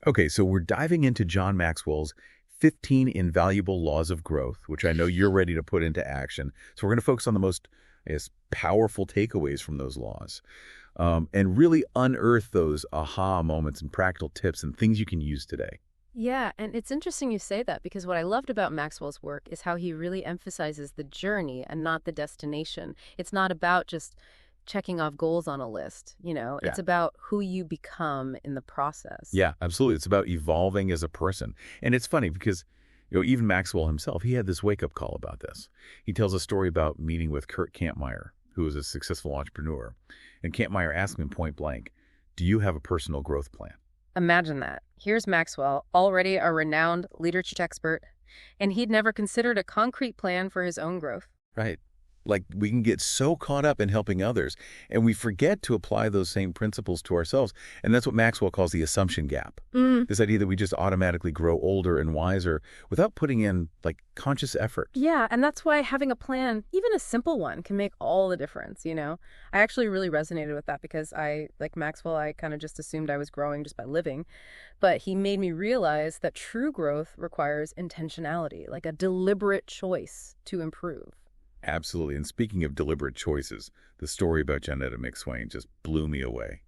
Okay, so we're diving into John Maxwell's 15 invaluable laws of growth, which I know you're ready to put into action. So we're going to focus on the most, I guess, powerful takeaways from those laws, and really unearth those aha moments and practical tips and things you can use today. Yeah, and it's interesting you say that because what I loved about Maxwell's work is how he really emphasizes the journey and not the destination. It's not about just checking off goals on a list, Yeah. it's about who you become in the process. Yeah, absolutely. It's about evolving as a person. And it's funny because, even Maxwell himself, he had this wake-up call about this. He tells a story about meeting with Kurt Kampmeyer, who was a successful entrepreneur. And Kampmeyer asked him point blank, do you have a personal growth plan? Imagine that. Here's Maxwell, already a renowned leadership expert, and he'd never considered a concrete plan for his own growth. Right. Like we can get so caught up in helping others and we forget to apply those same principles to ourselves. And that's what Maxwell calls the assumption gap. This idea that we just automatically grow older and wiser without putting in like conscious effort. Yeah, and that's why having a plan, even a simple one, can make all the difference. I actually really resonated with that because like Maxwell, I kind of just assumed I was growing just by living. But he made me realize that true growth requires intentionality, like a deliberate choice to improve. Absolutely. And speaking of deliberate choices, the story about Janetta McSwain just blew me away.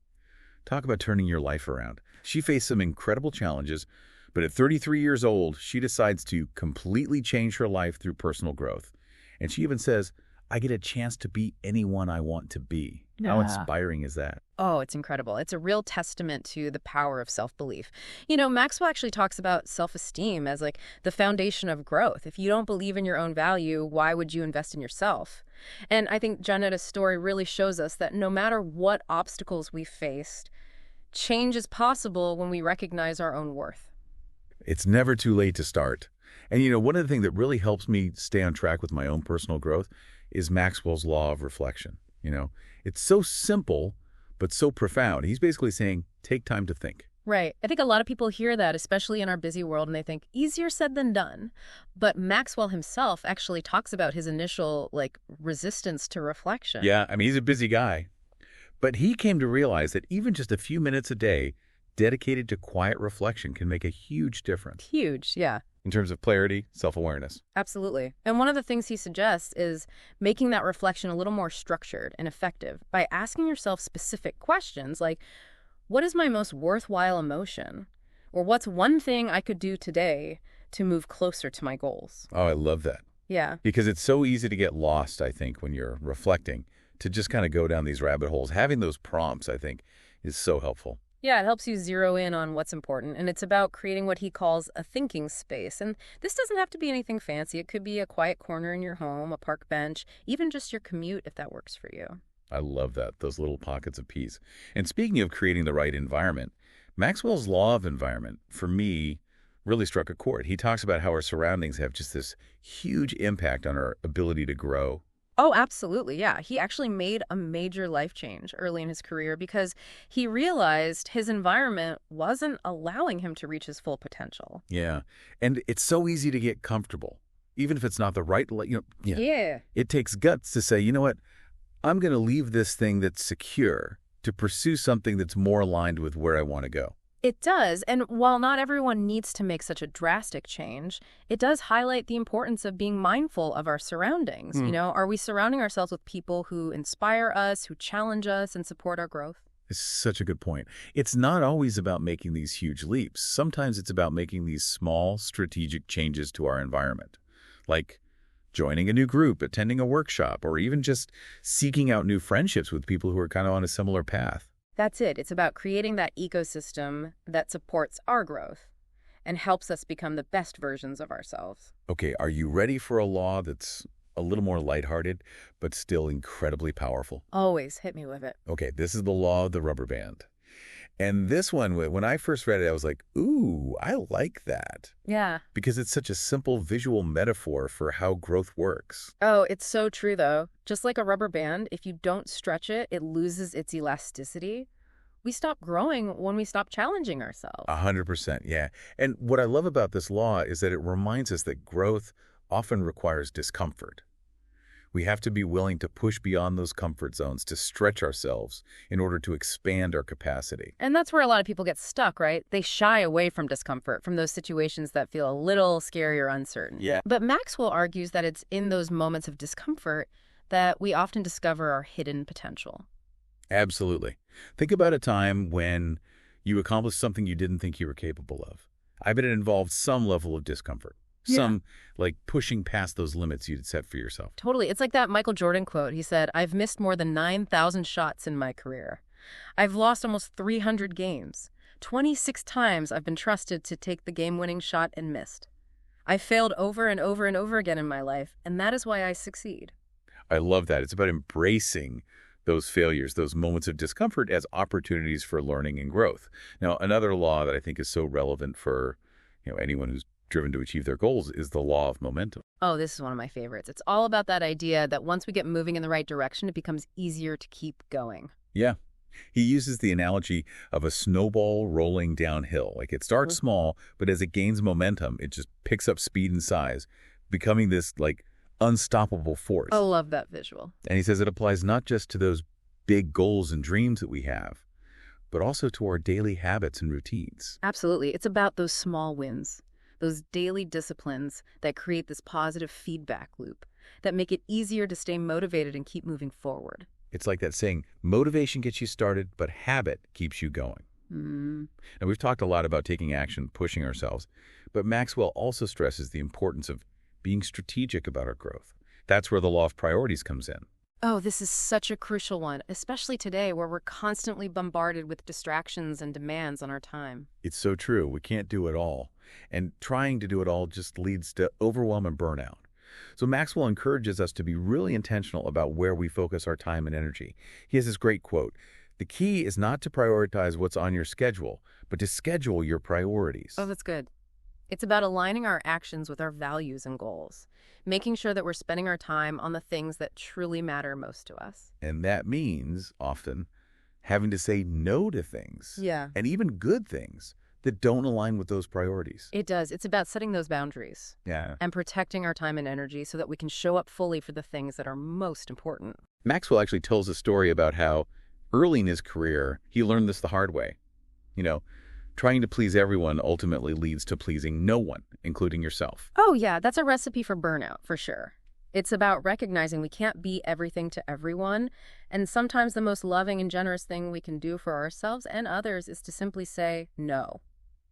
Talk about turning your life around. She faced some incredible challenges, but at 33 years old, she decides to completely change her life through personal growth. And she even says, I get a chance to be anyone I want to be. How inspiring is that? Oh, it's incredible. It's a real testament to the power of self-belief. Maxwell actually talks about self-esteem as like the foundation of growth. If you don't believe in your own value, why would you invest in yourself? And I think Janetta's story really shows us that no matter what obstacles we faced, change is possible when we recognize our own worth. It's never too late to start. And one of the things that really helps me stay on track with my own personal growth is Maxwell's law of reflection. It's so simple, but so profound. He's basically saying, take time to think. Right. I think a lot of people hear that, especially in our busy world, and they think easier said than done. But Maxwell himself actually talks about his initial, resistance to reflection. Yeah, I mean, he's a busy guy. But he came to realize that even just a few minutes a day dedicated to quiet reflection can make a huge difference. Huge, yeah. In terms of clarity, self-awareness. Absolutely. And one of the things he suggests is making that reflection a little more structured and effective by asking yourself specific questions like, what is my most worthwhile emotion? Or what's one thing I could do today to move closer to my goals? Oh, I love that. Yeah. Because it's so easy to get lost, I think, when you're reflecting, to just kind of go down these rabbit holes. Having those prompts, I think, is so helpful. Yeah, it helps you zero in on what's important, and it's about creating what he calls a thinking space. And this doesn't have to be anything fancy. It could be a quiet corner in your home, a park bench, even just your commute if that works for you. I love that, those little pockets of peace. And speaking of creating the right environment, Maxwell's law of environment, for me, really struck a chord. He talks about how our surroundings have just this huge impact on our ability to grow. Oh, absolutely. Yeah. He actually made a major life change early in his career because he realized his environment wasn't allowing him to reach his full potential. Yeah. And it's so easy to get comfortable, even if it's not the right, Yeah. It takes guts to say, you know what, I'm going to leave this thing that's secure to pursue something that's more aligned with where I want to go. It does. And while not everyone needs to make such a drastic change, it does highlight the importance of being mindful of our surroundings. Are we surrounding ourselves with people who inspire us, who challenge us, and support our growth? It's such a good point. It's not always about making these huge leaps. Sometimes it's about making these small strategic changes to our environment, like joining a new group, attending a workshop, or even just seeking out new friendships with people who are kind of on a similar path. That's it. It's about creating that ecosystem that supports our growth and helps us become the best versions of ourselves. Okay, are you ready for a law that's a little more lighthearted, but still incredibly powerful? Always hit me with it. Okay, this is the law of the rubber band. And this one, when I first read it, I was like, ooh, I like that. Yeah. Because it's such a simple visual metaphor for how growth works. Oh, it's so true, though. Just like a rubber band, if you don't stretch it, it loses its elasticity. We stop growing when we stop challenging ourselves. 100%, yeah. And what I love about this law is that it reminds us that growth often requires discomfort. We have to be willing to push beyond those comfort zones, to stretch ourselves in order to expand our capacity. And that's where a lot of people get stuck, right? They shy away from discomfort, from those situations that feel a little scary or uncertain. Yeah. But Maxwell argues that it's in those moments of discomfort that we often discover our hidden potential. Absolutely. Think about a time when you accomplished something you didn't think you were capable of. I bet it involved some level of discomfort. Some, like, pushing past those limits you'd set for yourself. Totally. It's like that Michael Jordan quote. He said, "I've missed more than 9,000 shots in my career. I've lost almost 300 games. 26 times I've been trusted to take the game-winning shot and missed. I've failed over and over and over again in my life, and that is why I succeed." I love that. It's about embracing those failures, those moments of discomfort as opportunities for learning and growth. Now, another law that I think is so relevant for, anyone who's driven to achieve their goals is the law of momentum. Oh, this is one of my favorites. It's all about that idea that once we get moving in the right direction, it becomes easier to keep going. Yeah. He uses the analogy of a snowball rolling downhill. Like, it starts small, but as it gains momentum, it just picks up speed and size, becoming this, like, unstoppable force. I love that visual. And he says it applies not just to those big goals and dreams that we have, but also to our daily habits and routines. Absolutely. It's about those small wins, those daily disciplines that create this positive feedback loop that make it easier to stay motivated and keep moving forward. It's like that saying, motivation gets you started, but habit keeps you going. Now, we've talked a lot about taking action, pushing ourselves, but Maxwell also stresses the importance of being strategic about our growth. That's where the law of priorities comes in. Oh, this is such a crucial one, especially today where we're constantly bombarded with distractions and demands on our time. It's so true. We can't do it all. And trying to do it all just leads to overwhelm and burnout. So Maxwell encourages us to be really intentional about where we focus our time and energy. He has this great quote: "The key is not to prioritize what's on your schedule, but to schedule your priorities." Oh, that's good. It's about aligning our actions with our values and goals, making sure that we're spending our time on the things that truly matter most to us. And that means, often, having to say no to things. Yeah. And even good things that don't align with those priorities. It does. It's about setting those boundaries. Yeah. And protecting our time and energy so that we can show up fully for the things that are most important. Maxwell actually tells a story about how early in his career, he learned this the hard way. Trying to please everyone ultimately leads to pleasing no one, including yourself. Oh, yeah, that's a recipe for burnout, for sure. It's about recognizing we can't be everything to everyone, and sometimes the most loving and generous thing we can do for ourselves and others is to simply say no.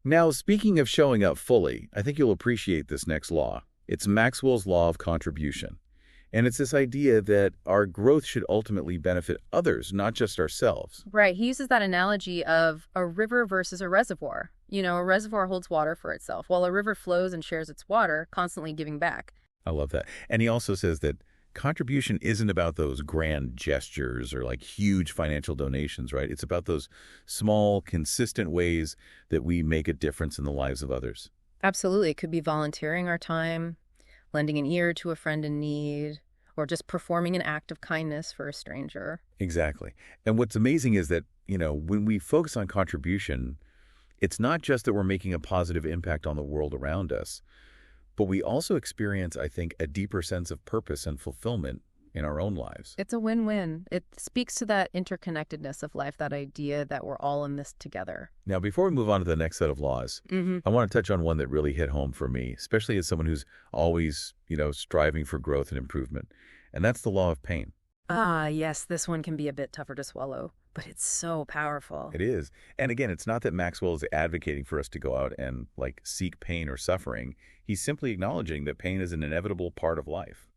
Now, speaking of showing up fully, I think you'll appreciate this next law. It's Maxwell's law of contribution. And it's this idea that our growth should ultimately benefit others, not just ourselves. Right. He uses that analogy of a river versus a reservoir. A reservoir holds water for itself, while a river flows and shares its water, constantly giving back. I love that. And he also says that contribution isn't about those grand gestures or like huge financial donations, right? It's about those small, consistent ways that we make a difference in the lives of others. Absolutely. It could be volunteering our time, lending an ear to a friend in need, or just performing an act of kindness for a stranger. Exactly. And what's amazing is that, when we focus on contribution, it's not just that we're making a positive impact on the world around us, but we also experience, I think, a deeper sense of purpose and fulfillment in our own lives. It's a win-win. It speaks to that interconnectedness of life, that idea that we're all in this together. Now, before we move on to the next set of laws, I want to touch on one that really hit home for me, especially as someone who's always, striving for growth and improvement. And that's the law of pain. Ah, yes, this one can be a bit tougher to swallow, but it's so powerful. It is. And again, it's not that Maxwell is advocating for us to go out and seek pain or suffering. He's simply acknowledging that pain is an inevitable part of life.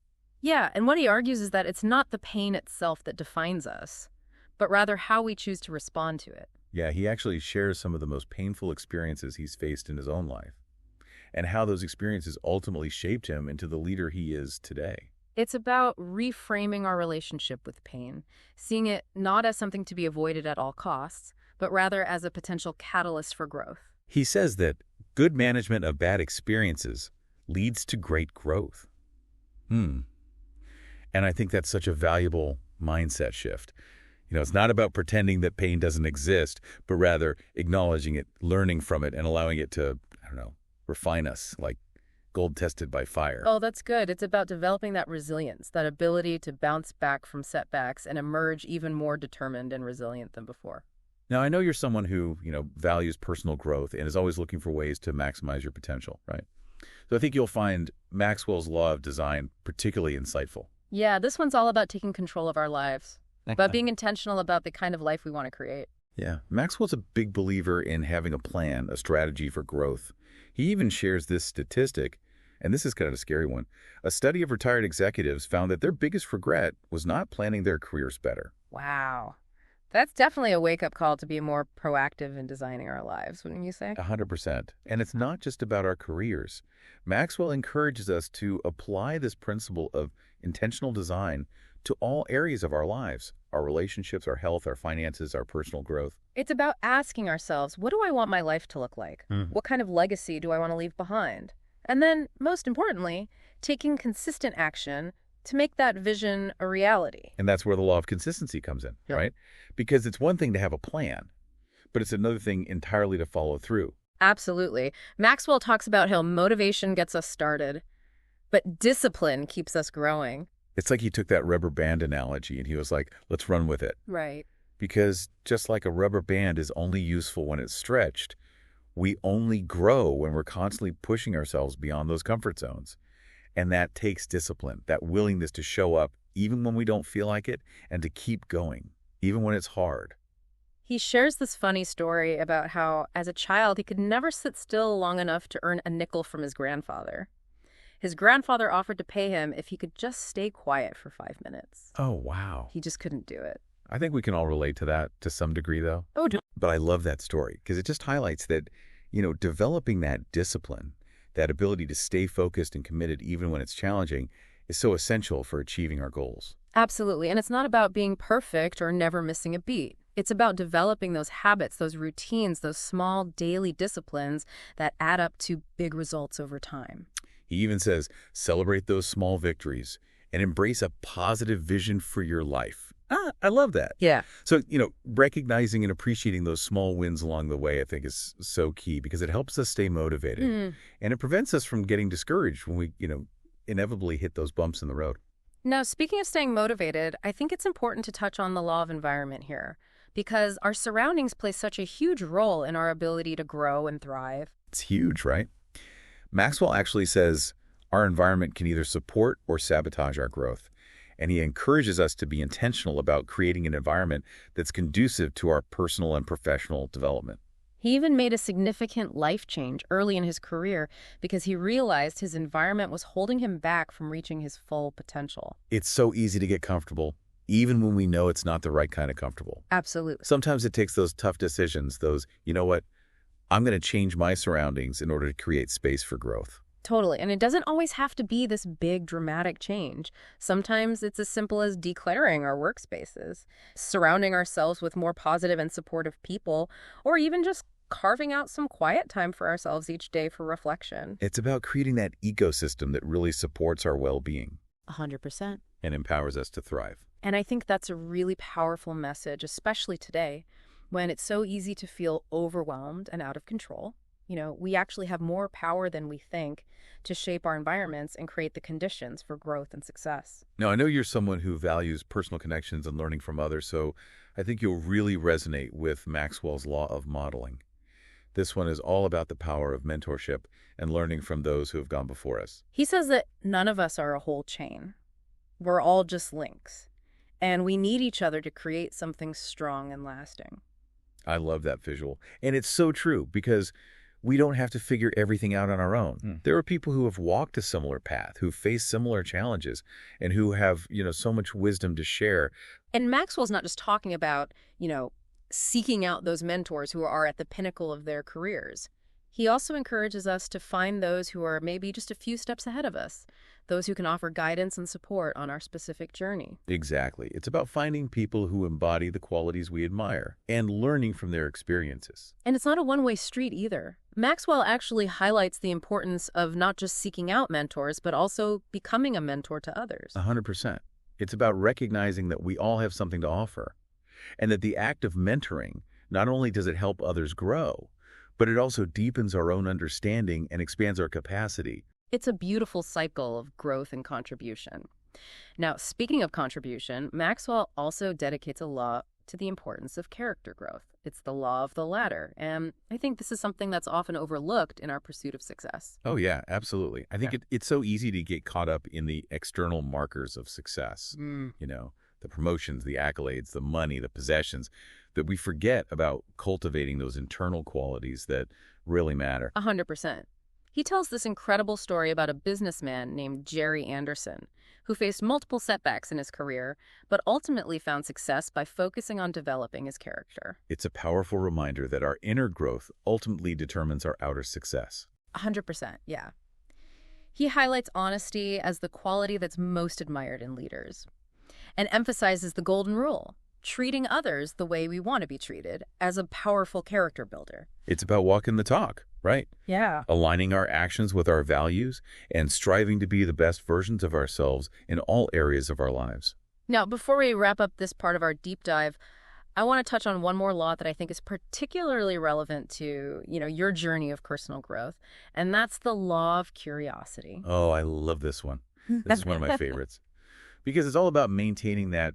Yeah, and what he argues is that it's not the pain itself that defines us, but rather how we choose to respond to it. Yeah, he actually shares some of the most painful experiences he's faced in his own life, and how those experiences ultimately shaped him into the leader he is today. It's about reframing our relationship with pain, seeing it not as something to be avoided at all costs, but rather as a potential catalyst for growth. He says that good management of bad experiences leads to great growth. And I think that's such a valuable mindset shift. It's not about pretending that pain doesn't exist, but rather acknowledging it, learning from it, and allowing it to, refine us, gold tested by fire. Oh, that's good. It's about developing that resilience, that ability to bounce back from setbacks and emerge even more determined and resilient than before. Now, I know you're someone who, values personal growth and is always looking for ways to maximize your potential, right? So I think you'll find Maxwell's law of design particularly insightful. Yeah, this one's all about taking control of our lives, but Excellent. being intentional about the kind of life we want to create. Yeah, Maxwell's a big believer in having a plan, a strategy for growth. He even shares this statistic, and this is kind of a scary one. A study of retired executives found that their biggest regret was not planning their careers better. Wow. That's definitely a wake-up call to be more proactive in designing our lives, wouldn't you say? 100%. And it's not just about our careers. Maxwell encourages us to apply this principle of intentional design to all areas of our lives, our relationships, our health, our finances, our personal growth. It's about asking ourselves, what do I want my life to look like? What kind of legacy do I want to leave behind? And then, most importantly, taking consistent action to make that vision a reality. And that's where the law of consistency comes in, right? Because it's one thing to have a plan, but it's another thing entirely to follow through. Absolutely. Maxwell talks about how motivation gets us started, but discipline keeps us growing. It's like he took that rubber band analogy and he was like, let's run with it. Right. Because just like a rubber band is only useful when it's stretched, we only grow when we're constantly pushing ourselves beyond those comfort zones. And that takes discipline, that willingness to show up even when we don't feel like it and to keep going, even when it's hard. He shares this funny story about how, as a child, he could never sit still long enough to earn a nickel from his grandfather. His grandfather offered to pay him if he could just stay quiet for 5 minutes. Oh, wow. He just couldn't do it. I think we can all relate to that to some degree, though. Oh, But I love that story because it just highlights that, developing that discipline, that ability to stay focused and committed even when it's challenging, is so essential for achieving our goals. absolutely. And it's not about being perfect or never missing a beat. It's about developing those habits, those routines, those small daily disciplines that add up to big results over time. He even says, celebrate those small victories and embrace a positive vision for your life. I love that. Yeah. So, recognizing and appreciating those small wins along the way, I think is so key because it helps us stay motivated and it prevents us from getting discouraged when we, inevitably hit those bumps in the road. Now, speaking of staying motivated, I think it's important to touch on the law of environment here because our surroundings play such a huge role in our ability to grow and thrive. It's huge, right? Maxwell actually says our environment can either support or sabotage our growth. And he encourages us to be intentional about creating an environment that's conducive to our personal and professional development. He even made a significant life change early in his career because he realized his environment was holding him back from reaching his full potential. It's so easy to get comfortable, even when we know it's not the right kind of comfortable. Absolutely. Sometimes it takes those tough decisions, you know what, I'm going to change my surroundings in order to create space for growth. Totally. And it doesn't always have to be this big, dramatic change. Sometimes it's as simple as decluttering our workspaces, surrounding ourselves with more positive and supportive people, or even just carving out some quiet time for ourselves each day for reflection. It's about creating that ecosystem that really supports our well-being 100%. and empowers us to thrive. And I think that's a really powerful message, especially today, when it's so easy to feel overwhelmed and out of control. We actually have more power than we think to shape our environments and create the conditions for growth and success. Now, I know you're someone who values personal connections and learning from others, so I think you'll really resonate with Maxwell's law of modeling. This one is all about the power of mentorship and learning from those who have gone before us. He says that none of us are a whole chain. We're all just links, and we need each other to create something strong and lasting. I love that visual. And it's so true because we don't have to figure everything out on our own. There are people who have walked a similar path, who face similar challenges, and who have, so much wisdom to share. And Maxwell's not just talking about, seeking out those mentors who are at the pinnacle of their careers. He also encourages us to find those who are maybe just a few steps ahead of us, those who can offer guidance and support on our specific journey. Exactly. It's about finding people who embody the qualities we admire and learning from their experiences. And it's not a one-way street either. Maxwell actually highlights the importance of not just seeking out mentors, but also becoming a mentor to others. 100%. It's about recognizing that we all have something to offer, and that the act of mentoring, not only does it help others grow, but it also deepens our own understanding and expands our capacity It's a beautiful cycle of growth and contribution. Now, speaking of contribution, Maxwell also dedicates a law to the importance of character growth. It's the law of the ladder, and I think this is something that's often overlooked in our pursuit of success. Oh, yeah, absolutely. I think Yeah. it's so easy to get caught up in the external markers of success, Mm. the promotions, the accolades, the money, the possessions, that we forget about cultivating those internal qualities that really matter. 100%. He tells this incredible story about a businessman named Jerry Anderson, who faced multiple setbacks in his career, but ultimately found success by focusing on developing his character. It's a powerful reminder that our inner growth ultimately determines our outer success. 100%, yeah. He highlights honesty as the quality that's most admired in leaders and emphasizes the golden rule, treating others the way we want to be treated, as a powerful character builder. It's about walking the talk, right? Yeah. Aligning our actions with our values and striving to be the best versions of ourselves in all areas of our lives. Now, before we wrap up this part of our deep dive, I want to touch on one more law that I think is particularly relevant to, your journey of personal growth, and that's the law of curiosity. Oh, I love this one. This is one of my favorites. Because it's all about maintaining that,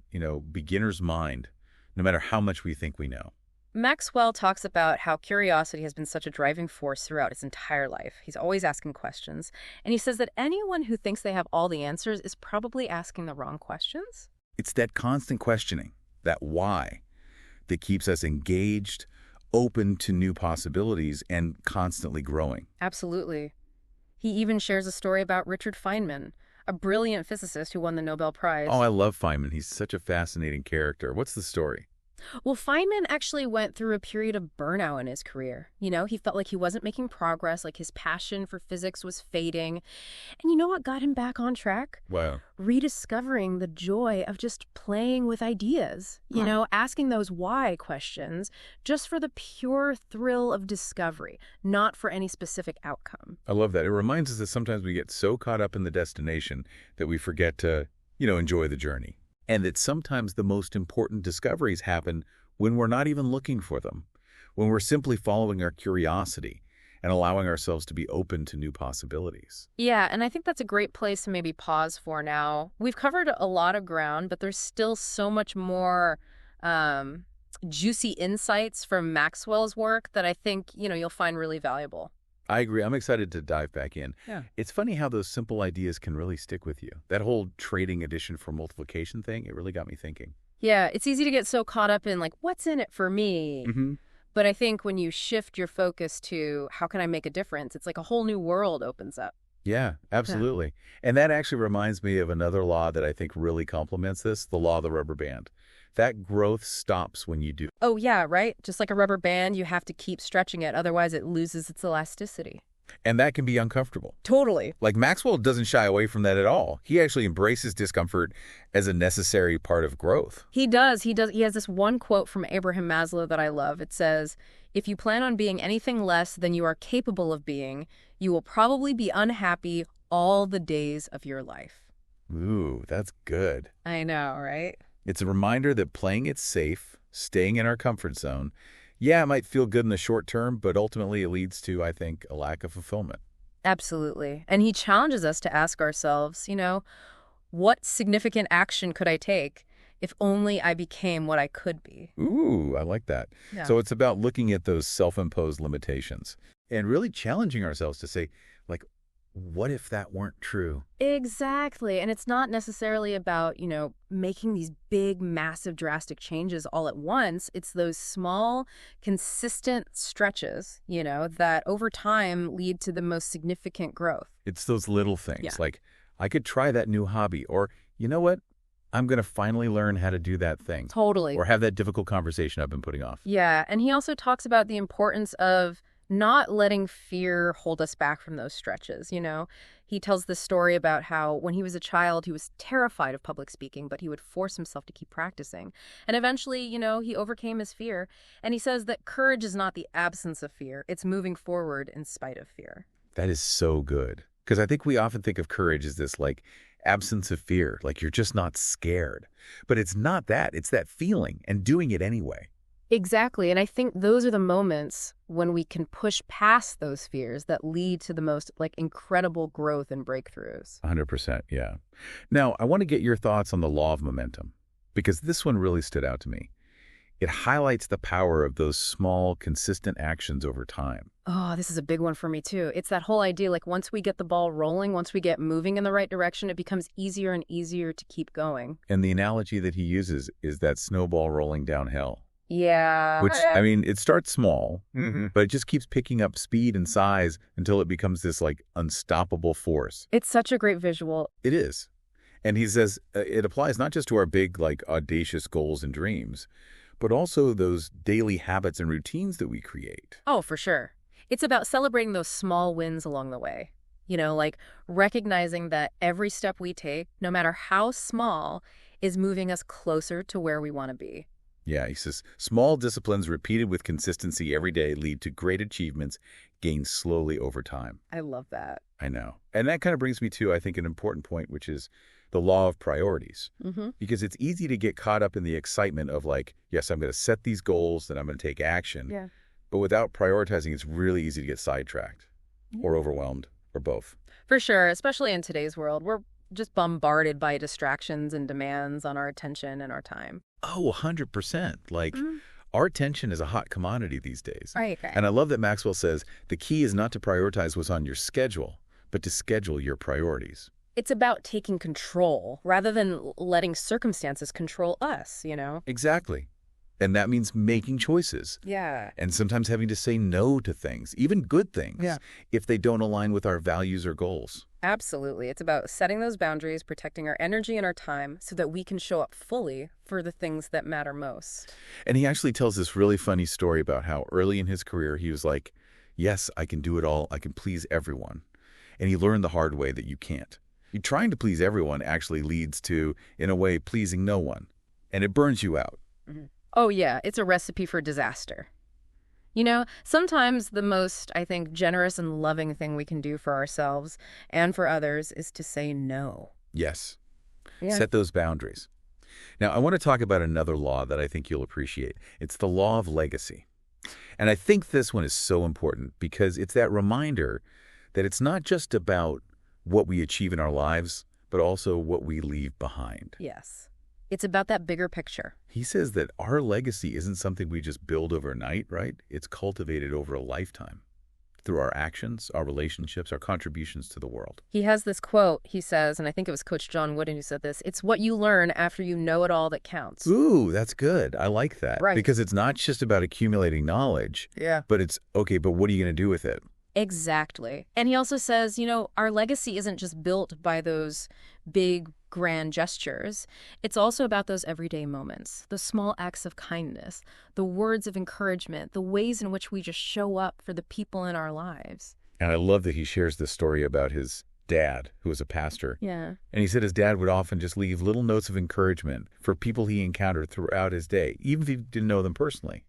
beginner's mind, no matter how much we think we know. Maxwell talks about how curiosity has been such a driving force throughout his entire life. He's always asking questions. And he says that anyone who thinks they have all the answers is probably asking the wrong questions. It's that constant questioning, that why, that keeps us engaged, open to new possibilities, and constantly growing. Absolutely. He even shares a story about Richard Feynman, a brilliant physicist who won the Nobel Prize. Oh, I love Feynman. He's such a fascinating character. What's the story? Well, Feynman actually went through a period of burnout in his career. He felt like he wasn't making progress, like his passion for physics was fading. And you know what got him back on track? Wow. Rediscovering the joy of just playing with ideas, asking those why questions just for the pure thrill of discovery, not for any specific outcome. I love that. It reminds us that sometimes we get so caught up in the destination that we forget to, enjoy the journey. And that sometimes the most important discoveries happen when we're not even looking for them, when we're simply following our curiosity and allowing ourselves to be open to new possibilities. Yeah, and I think that's a great place to maybe pause for now. We've covered a lot of ground, but there's still so much more juicy insights from Maxwell's work that I think, you'll find really valuable. I agree. I'm excited to dive back in. Yeah. It's funny how those simple ideas can really stick with you. That whole trading addition for multiplication thing, it really got me thinking. Yeah, it's easy to get so caught up in what's in it for me? Mm-hmm. But I think when you shift your focus to how can I make a difference, it's like a whole new world opens up. Yeah, absolutely. And that actually reminds me of another law that I think really complements this, the law of the rubber band. That growth stops when you do. Oh, yeah, right? Just like a rubber band, you have to keep stretching it. Otherwise, it loses its elasticity. And that can be uncomfortable. Totally. Like Maxwell doesn't shy away from that at all. He actually embraces discomfort as a necessary part of growth. He does. He has this one quote from Abraham Maslow that I love. It says, "If you plan on being anything less than you are capable of being, you will probably be unhappy all the days of your life." Ooh, that's good. I know, right? It's a reminder that playing it safe, staying in our comfort zone, yeah, it might feel good in the short term, but ultimately it leads to, I think, a lack of fulfillment. Absolutely. And he challenges us to ask ourselves, what significant action could I take if only I became what I could be? Ooh, I like that. Yeah. So it's about looking at those self-imposed limitations and really challenging ourselves to say, what if that weren't true? Exactly. And it's not necessarily about, making these big, massive, drastic changes all at once. It's those small, consistent stretches, that over time lead to the most significant growth. It's those little things Yeah. like, I could try that new hobby, or, you know what? I'm going to finally learn how to do that thing. Totally. Or have that difficult conversation I've been putting off. Yeah. And he also talks about the importance of not letting fear hold us back from those stretches. He tells this story about how when he was a child, he was terrified of public speaking, but he would force himself to keep practicing. And eventually, he overcame his fear. And he says that courage is not the absence of fear. It's moving forward in spite of fear. That is so good. Because I think we often think of courage as this absence of fear, like you're just not scared. But it's not that. It's that feeling and doing it anyway. Exactly. And I think those are the moments when we can push past those fears that lead to the most incredible growth and breakthroughs. 100%, yeah. Now, I want to get your thoughts on the law of momentum, because this one really stood out to me. It highlights the power of those small, consistent actions over time. Oh, this is a big one for me too. It's that whole idea, once we get the ball rolling, once we get moving in the right direction, it becomes easier and easier to keep going. And the analogy that he uses is that snowball rolling downhill. Yeah. Which, I mean, it starts small, Mm-hmm. but it just keeps picking up speed and size until it becomes this, unstoppable force. It's such a great visual. It is. And he says it applies not just to our big, audacious goals and dreams, but also those daily habits and routines that we create. Oh, for sure. It's about celebrating those small wins along the way. Recognizing that every step we take, no matter how small, is moving us closer to where we want to be. Yeah, he says, small disciplines repeated with consistency every day lead to great achievements gained slowly over time. I love that. I know. And that kind of brings me to, I think, an important point, which is the law of priorities. Mm-hmm. Because it's easy to get caught up in the excitement of yes, I'm going to set these goals, then I'm going to take action. Yeah. But without prioritizing, it's really easy to get sidetracked or overwhelmed or both. For sure, especially in today's world. We're just bombarded by distractions and demands on our attention and our time. Oh, 100%. Our attention is a hot commodity these days. Right. And I love that Maxwell says the key is not to prioritize what's on your schedule, but to schedule your priorities. It's about taking control rather than letting circumstances control us, Exactly. And that means making choices. Yeah. And sometimes having to say no to things, even good things, Yeah. if they don't align with our values or goals. Absolutely. It's about setting those boundaries, protecting our energy and our time so that we can show up fully for the things that matter most. And he actually tells this really funny story about how early in his career he was like, yes, I can do it all. I can please everyone. And he learned the hard way that you can't. Trying to please everyone actually leads to, in a way, pleasing no one. And it burns you out. Mm-hmm. Oh, yeah. It's a recipe for disaster. Sometimes the most, I think, generous and loving thing we can do for ourselves and for others is to say no. Yes. Yeah. Set those boundaries. Now, I want to talk about another law that I think you'll appreciate. It's the law of legacy. And I think this one is so important because it's that reminder that it's not just about what we achieve in our lives, but also what we leave behind. Yes. It's about that bigger picture. He says that our legacy isn't something we just build overnight, right? It's cultivated over a lifetime through our actions, our relationships, our contributions to the world. He has this quote, he says, and I think it was Coach John Wooden who said this, it's what you learn after you know it all that counts. Ooh, that's good. I like that. Right. Because it's not just about accumulating knowledge. Yeah. But it's, okay, but what are you going to do with it? Exactly. And he also says, our legacy isn't just built by those big, grand gestures. It's also about those everyday moments, the small acts of kindness, the words of encouragement, the ways in which we just show up for the people in our lives. And I love that he shares this story about his dad, who was a pastor. Yeah. And he said his dad would often just leave little notes of encouragement for people he encountered throughout his day, even if he didn't know them personally.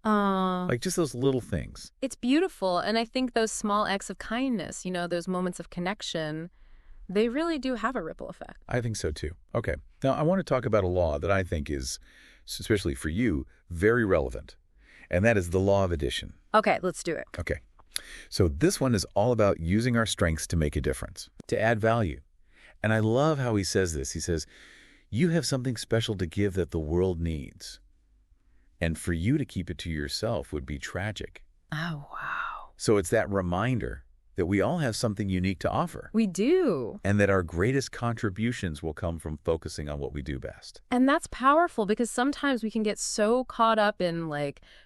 Just those little things. It's beautiful. And I think those small acts of kindness, those moments of connection, they really do have a ripple effect. I think so, too. Okay. Now, I want to talk about a law that I think is, especially for you, very relevant. And that is the law of addition. Okay, let's do it. Okay. So this one is all about using our strengths to make a difference, to add value. And I love how he says this. He says, you have something special to give that the world needs. And for you to keep it to yourself would be tragic. Oh, wow. So it's that reminder that we all have something unique to offer. We do. And that our greatest contributions will come from focusing on what we do best. And that's powerful because sometimes we can get so caught up in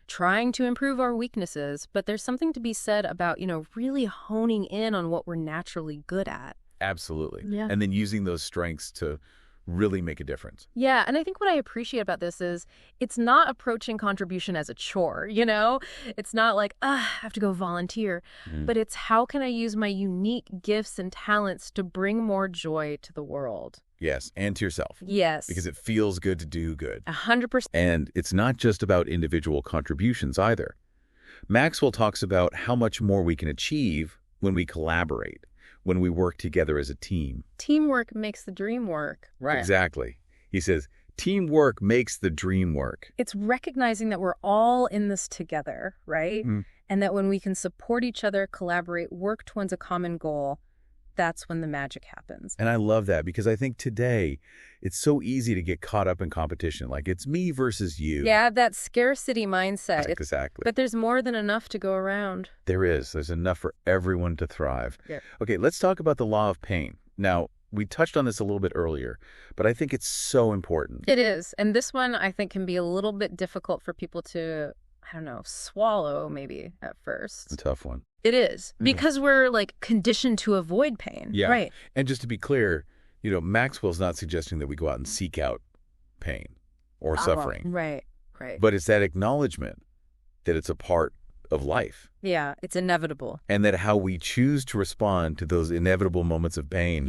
trying to improve our weaknesses, but there's something to be said about, really honing in on what we're naturally good at. Absolutely. Yeah. And then using those strengths to really make a difference. Yeah, and I think what I appreciate about this is it's not approaching contribution as a chore, It's not I have to go volunteer, but it's how can I use my unique gifts and talents to bring more joy to the world? Yes, and to yourself. Yes. Because it feels good to do good. 100%. And it's not just about individual contributions either. Maxwell talks about how much more we can achieve when we collaborate, when we work together as a team. Teamwork makes the dream work. Right. Exactly. He says, Teamwork makes the dream work. It's recognizing that we're all in this together, right? Mm. And that when we can support each other, collaborate, work towards a common goal, that's when the magic happens. And I love that because I think today it's so easy to get caught up in competition. Like it's me versus you. Yeah, that scarcity mindset. Exactly. But there's more than enough to go around. There is. There's enough for everyone to thrive. Yeah. Okay, let's talk about the law of pain. Now, we touched on this a little bit earlier, but I think it's so important. It is. And this one, I think, can be a little bit difficult for people to, I don't know, swallow maybe at first. It's a tough one. It is. Because we're like conditioned to avoid pain. Yeah. Right. And just to be clear, Maxwell's not suggesting that we go out and seek out pain or suffering. Right. Right. But it's that acknowledgement that it's a part of life. Yeah, it's inevitable. And that how we choose to respond to those inevitable moments of pain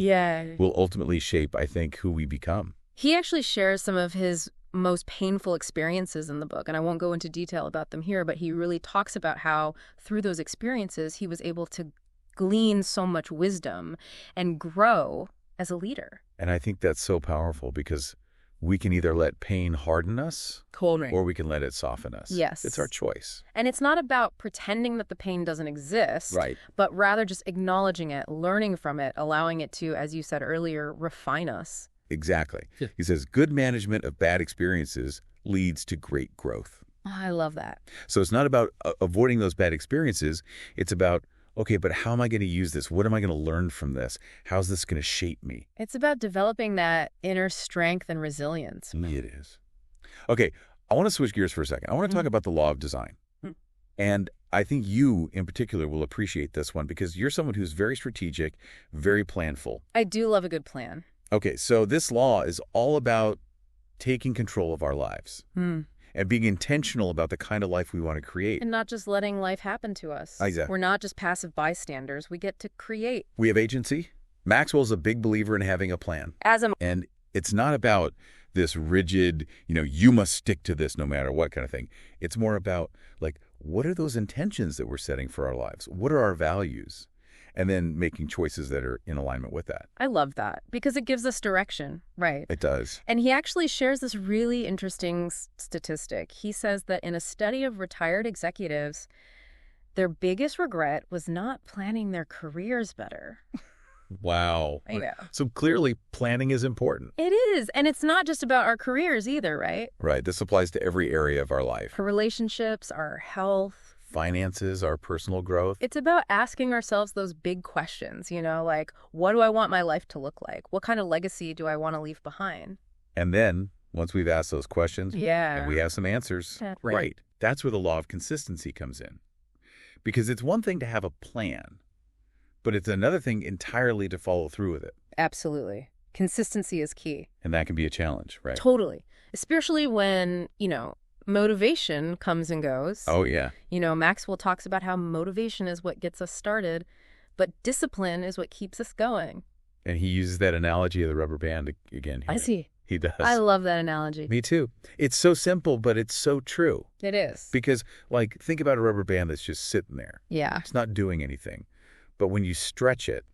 will ultimately shape, I think, who we become. He actually shares some of his most painful experiences in the book, and I won't go into detail about them here, but he really talks about how through those experiences he was able to glean so much wisdom and grow as a leader. And I think that's so powerful because we can either let pain harden us or we can let it soften us. Yes. It's our choice. And it's not about pretending that the pain doesn't exist, Right. but rather just acknowledging it, learning from it, allowing it to, as you said earlier, refine us. Exactly. Yeah. He says, good management of bad experiences leads to great growth. Oh, I love that. So it's not about avoiding those bad experiences. It's about, okay, but how am I going to use this? What am I going to learn from this? How's this going to shape me? It's about developing that inner strength and resilience. It is. Okay, I want to switch gears for a second. I want to talk about the law of design. And I think you, in particular, will appreciate this one because you're someone who's very strategic, very planful. I do love a good plan. Okay, so this law is all about taking control of our lives and being intentional about the kind of life we want to create. And not just letting life happen to us. Exactly. We're not just passive bystanders. We get to create. We have agency. Maxwell's a big believer in having a plan. And it's not about this rigid, you must stick to this no matter what kind of thing. It's more about, like, what are those intentions that we're setting for our lives? What are our values? And then making choices that are in alignment with that. I love that because it gives us direction, right? It does. And he actually shares this really interesting statistic. He says that in a study of retired executives, their biggest regret was not planning their careers better. Wow. I know. So clearly planning is important. It is. And it's not just about our careers either, right? Right. This applies to every area of our life. Our relationships, our health. Finances, our personal growth. It's about asking ourselves those big questions, like, what do I want my life to look like? What kind of legacy do I want to leave behind? And then, once we've asked those questions, and we have some answers, right, that's where the law of consistency comes in. Because it's one thing to have a plan, but it's another thing entirely to follow through with it. Absolutely. Consistency is key. And that can be a challenge, right? Totally. Especially when, motivation comes and goes. Oh, yeah. Maxwell talks about how motivation is what gets us started, but discipline is what keeps us going. And he uses that analogy of the rubber band again. I see. He does. I love that analogy. Me too. It's so simple, but it's so true. It is. Because, think about a rubber band that's just sitting there. Yeah. It's not doing anything. But when you stretch it,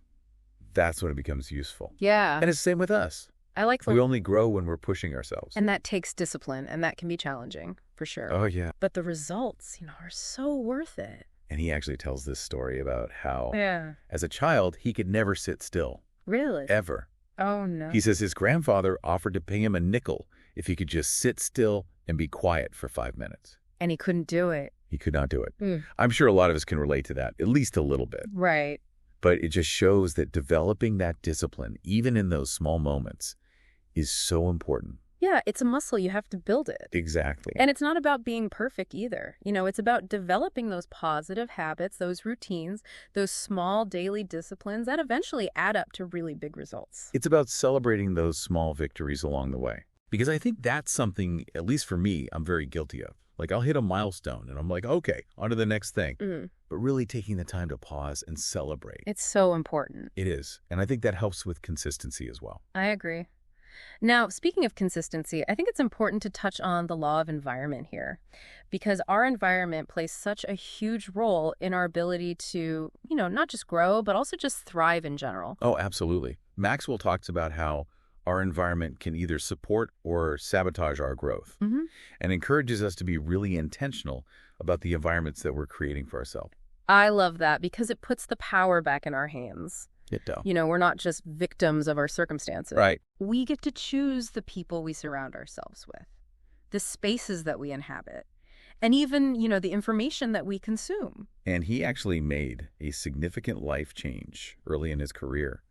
that's when it becomes useful. Yeah. And it's the same with us. I like We only grow when we're pushing ourselves. And that takes discipline, and that can be challenging, for sure. Oh, yeah. But the results, are so worth it. And he actually tells this story about how, Yeah. as a child, he could never sit still. Really? Ever. Oh, no. He says his grandfather offered to pay him a nickel if he could just sit still and be quiet for 5 minutes. And he couldn't do it. He could not do it. I'm sure a lot of us can relate to that, at least a little bit. Right. But it just shows that developing that discipline, even in those small moments, is so important. Yeah, it's a muscle. You have to build it. Exactly. And it's not about being perfect either. It's about developing those positive habits, those routines, those small daily disciplines that eventually add up to really big results. It's about celebrating those small victories along the way. Because I think that's something, at least for me, I'm very guilty of. I'll hit a milestone and I'm like, okay, on to the next thing. But really taking the time to pause and celebrate. It's so important. It is. And I think that helps with consistency as well. I agree. Now, speaking of consistency, I think it's important to touch on the law of environment here, because our environment plays such a huge role in our ability to, not just grow, but also just thrive in general. Oh, absolutely. Maxwell talks about how our environment can either support or sabotage our growth, and encourages us to be really intentional about the environments that we're creating for ourselves. I love that because it puts the power back in our hands. It does. We're not just victims of our circumstances. Right. We get to choose the people we surround ourselves with, the spaces that we inhabit, and even, the information that we consume. And he actually made a significant life change early in his career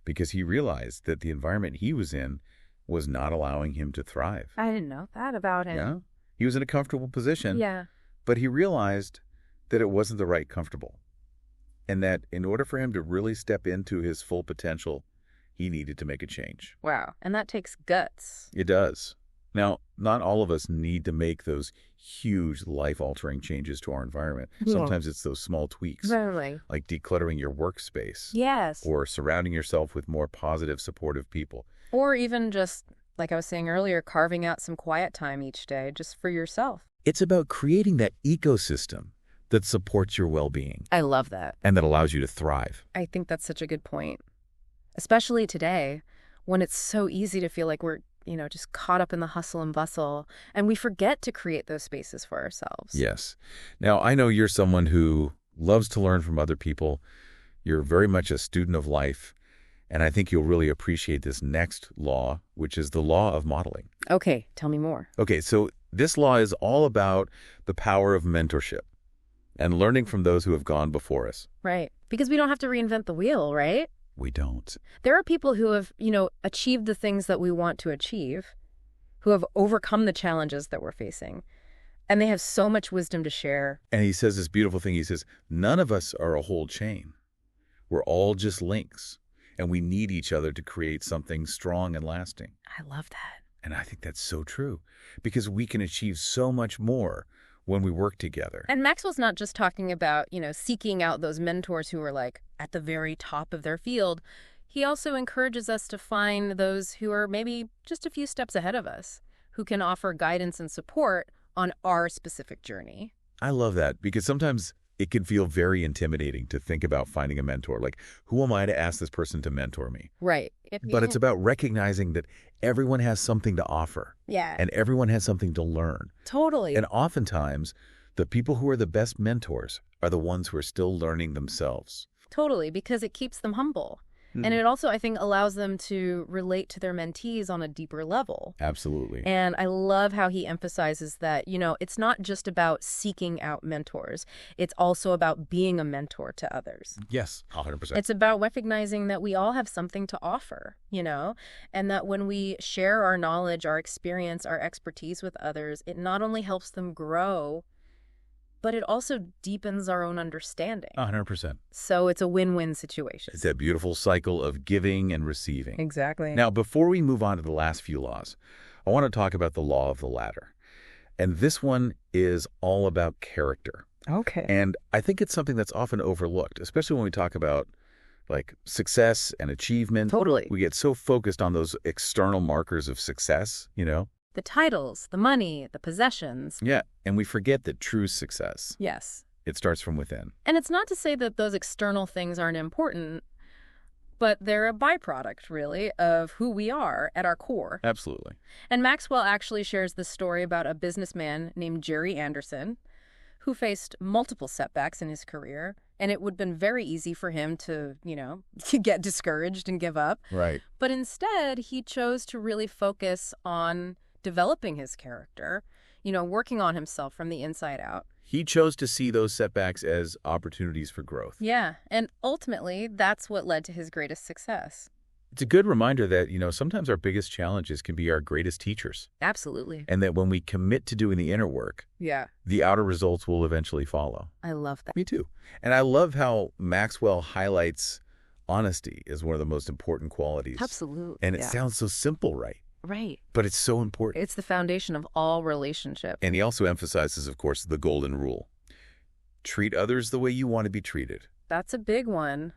because he realized that the environment he was in was not allowing him to thrive. I didn't know that about him. Yeah. He was in a comfortable position. Yeah. But he realized that it wasn't the right comfortable. And that in order for him to really step into his full potential, he needed to make a change. Wow. And that takes guts. It does. Now, not all of us need to make those huge life-altering changes to our environment. Yeah. Sometimes it's those small tweaks, Really? like decluttering your workspace. Yes. Or surrounding yourself with more positive, supportive people. Or even just, like I was saying earlier, carving out some quiet time each day just for yourself. It's about creating that ecosystem that supports your well-being. I love that. And that allows you to thrive. I think that's such a good point. Especially today, when it's so easy to feel like we're, just caught up in the hustle and bustle, and we forget to create those spaces for ourselves. Yes. Now, I know you're someone who loves to learn from other people. You're very much a student of life. And I think you'll really appreciate this next law, which is the law of modeling. Okay, tell me more. Okay, so this law is all about the power of mentorship and learning from those who have gone before us. Right. Because we don't have to reinvent the wheel, right? We don't. There are people who have, achieved the things that we want to achieve, who have overcome the challenges that we're facing, and they have so much wisdom to share. And he says this beautiful thing. He says, none of us are a whole chain. We're all just links, and we need each other to create something strong and lasting. I love that. And I think that's so true, because we can achieve so much more when we work together. And Maxwell's not just talking about, seeking out those mentors who are like at the very top of their field. He also encourages us to find those who are maybe just a few steps ahead of us, who can offer guidance and support on our specific journey. I love that, because sometimes it can feel very intimidating to think about finding a mentor. Like, who am I to ask this person to mentor me? Right. But it's about recognizing that everyone has something to offer. Yeah. And everyone has something to learn. Totally. And oftentimes, the people who are the best mentors are the ones who are still learning themselves. Totally, because it keeps them humble. And it also, I think, allows them to relate to their mentees on a deeper level. Absolutely. And I love how he emphasizes that, it's not just about seeking out mentors. It's also about being a mentor to others. Yes, 100%. It's about recognizing that we all have something to offer, and that when we share our knowledge, our experience, our expertise with others, it not only helps them grow, but it also deepens our own understanding. 100%. So it's a win-win situation. It's that beautiful cycle of giving and receiving. Exactly. Now, before we move on to the last few laws, I want to talk about the law of the ladder. And this one is all about character. Okay. And I think it's something that's often overlooked, especially when we talk about like success and achievement. Totally. We get so focused on those external markers of success, The titles, the money, the possessions. Yeah, and we forget that true success, Yes. it starts from within. And it's not to say that those external things aren't important, but they're a byproduct, really, of who we are at our core. Absolutely. And Maxwell actually shares this story about a businessman named Jerry Anderson, who faced multiple setbacks in his career, and it would have been very easy for him to, get discouraged and give up. Right. But instead, he chose to really focus on developing his character, working on himself from the inside out. He chose to see those setbacks as opportunities for growth. Yeah, and ultimately, that's what led to his greatest success. It's a good reminder that, sometimes our biggest challenges can be our greatest teachers. Absolutely. And that when we commit to doing the inner work, Yeah. the outer results will eventually follow. I love that. Me too. And I love how Maxwell highlights honesty as one of the most important qualities. Absolutely. And it sounds so simple, right? Right. But it's so important. It's the foundation of all relationships. And he also emphasizes, of course, the golden rule. Treat others the way you want to be treated. That's a big one.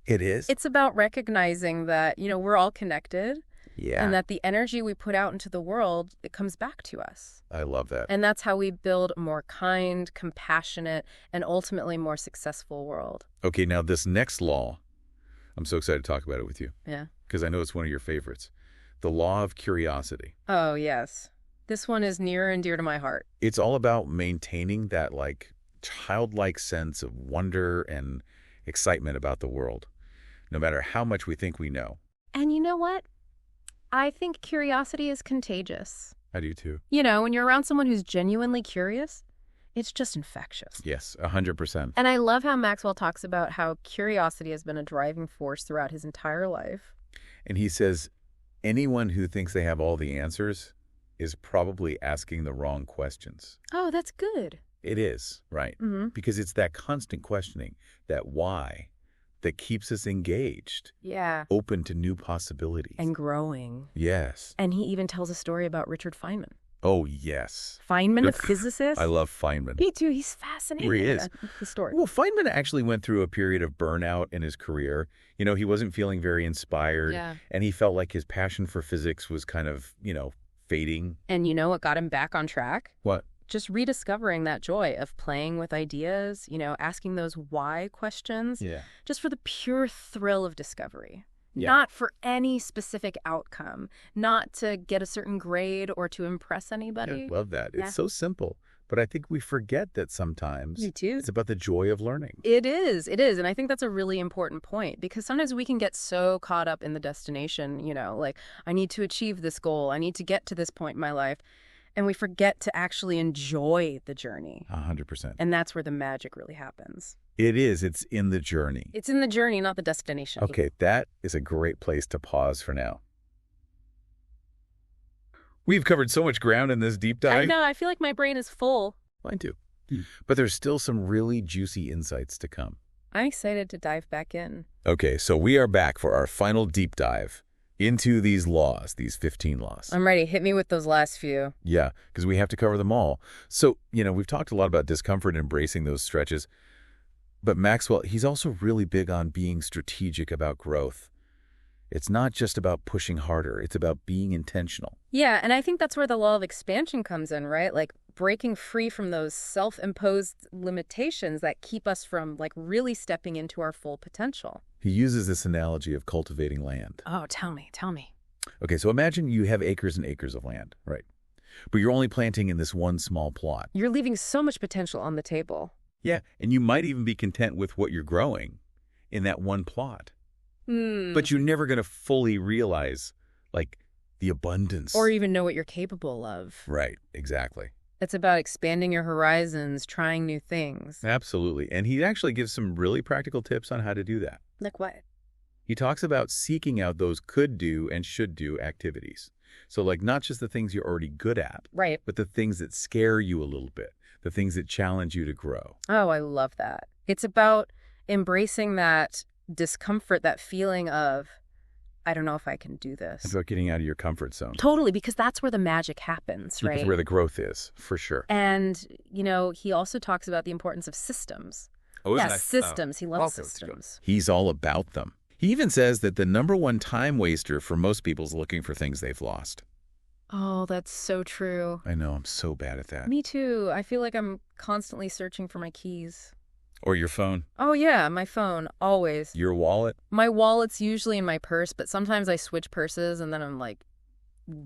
It is? It's about recognizing that, we're all connected. Yeah. And that the energy we put out into the world, it comes back to us. I love that. And that's how we build a more kind, compassionate, and ultimately more successful world. Okay, now this next law, I'm so excited to talk about it with you. Yeah. Because I know it's one of your favorites. the law of curiosity. Oh, yes. This one is near and dear to my heart. It's all about maintaining that, like, childlike sense of wonder and excitement about the world, no matter how much we think we know. And you know what? I think curiosity is contagious. I do too. You know, when you're around someone who's genuinely curious, it's just infectious. Yes, 100%. And I love how Maxwell talks about how curiosity has been a driving force throughout his entire life. And he says, anyone who thinks they have all the answers is probably asking the wrong questions. Oh, that's good. It is, right? Because it's that constant questioning, that why, that keeps us engaged. Yeah. Open to new possibilities. And growing. Yes. And he even tells a story about Richard Feynman. Oh, yes. Feynman, a physicist? I love Feynman. Me too. He's fascinating. He is. The story. Well, Feynman actually went through a period of burnout in his career. You know, he wasn't feeling very inspired. Yeah. And he felt like his passion for physics was kind of, fading. And you know what got him back on track? What? Just rediscovering that joy of playing with ideas, asking those why questions. Yeah. Just for the pure thrill of discovery. Yeah. Not for any specific outcome. Not to get a certain grade or to impress anybody. I love that. Yeah. It's so simple. But I think we forget that sometimes. Me too. It's about the joy of learning. It is. It is. And I think that's a really important point because sometimes we can get so caught up in the destination, like I need to achieve this goal. I need to get to this point in my life. And we forget to actually enjoy the journey. 100%. And that's where the magic really happens. It is. It's in the journey. It's in the journey, not the destination. Okay, that is a great place to pause for now. We've covered so much ground in this deep dive. I know. I feel like my brain is full. Mine too. But there's still some really juicy insights to come. I'm excited to dive back in. Okay, so we are back for our final deep dive into these laws, these 15 laws. I'm ready. Hit me with those last few. Yeah, because we have to cover them all. So, we've talked a lot about discomfort and embracing those stretches. But Maxwell, he's also really big on being strategic about growth. It's not just about pushing harder. It's about being intentional. Yeah, and I think that's where the law of expansion comes in, right? Like breaking free from those self-imposed limitations that keep us from really stepping into our full potential. He uses this analogy of cultivating land. Oh, tell me. Okay, so imagine you have acres and acres of land, right? But you're only planting in this one small plot. You're leaving so much potential on the table. Yeah, and you might even be content with what you're growing in that one plot. But you're never going to fully realize, the abundance. Or even know what you're capable of. Right, exactly. It's about expanding your horizons, trying new things. Absolutely. And he actually gives some really practical tips on how to do that. Like what? He talks about seeking out those could-do and should-do activities. So, not just the things you're already good at, Right. but the things that scare you a little bit, the things that challenge you to grow. Oh, I love that. It's about embracing that discomfort, that feeling of, I don't know if I can do this. It's about getting out of your comfort zone. Totally, because that's where the magic happens, right? That's where the growth is, for sure. And, he also talks about the importance of systems. Oh, yeah, systems. He loves systems. He's all about them. He even says that the number one time waster for most people is looking for things they've lost. Oh, that's so true. I know, I'm so bad at that. Me too. I feel like I'm constantly searching for my keys. Or your phone. Oh, yeah, my phone, always. Your wallet. My wallet's usually in my purse, but sometimes I switch purses and then I'm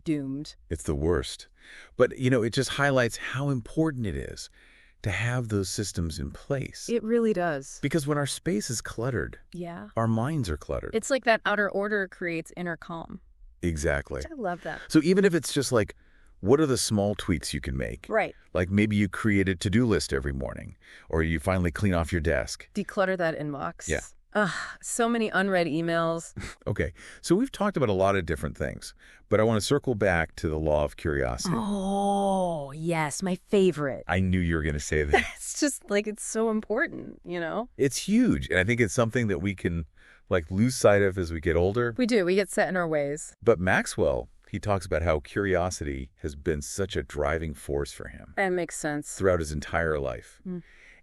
doomed. It's the worst. But, it just highlights how important it is to have those systems in place. It really does. Because when our space is cluttered, Yeah. our minds are cluttered. It's like that outer order creates inner calm. Exactly. I love that. So even if it's just what are the small tweaks you can make? Right. Maybe you create a to-do list every morning, or you finally clean off your desk. Declutter that inbox. Yeah. Ugh, so many unread emails. Okay, so we've talked about a lot of different things, but I want to circle back to the law of curiosity. Oh, yes, my favorite. I knew you were going to say that. It's just it's so important, It's huge, and I think it's something that we can lose sight of as we get older. We do. We get set in our ways. But Maxwell, he talks about how curiosity has been such a driving force for him. That makes sense. Throughout his entire life.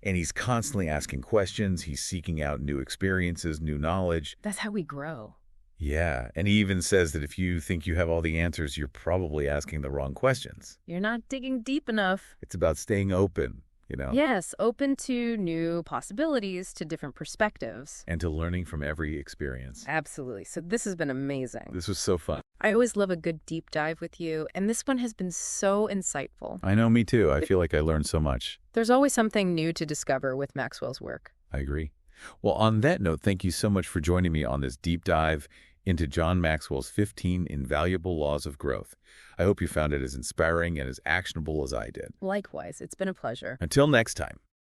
And he's constantly asking questions. He's seeking out new experiences, new knowledge. That's how we grow. Yeah. And he even says that if you think you have all the answers, you're probably asking the wrong questions. You're not digging deep enough. It's about staying open, Yes, open to new possibilities, to different perspectives. And to learning from every experience. Absolutely. So this has been amazing. This was so fun. I always love a good deep dive with you, and this one has been so insightful. I know, me too. I feel like I learned so much. There's always something new to discover with Maxwell's work. I agree. Well, on that note, thank you so much for joining me on this deep dive into John Maxwell's 15 Invaluable Laws of Growth. I hope you found it as inspiring and as actionable as I did. Likewise, it's been a pleasure. Until next time.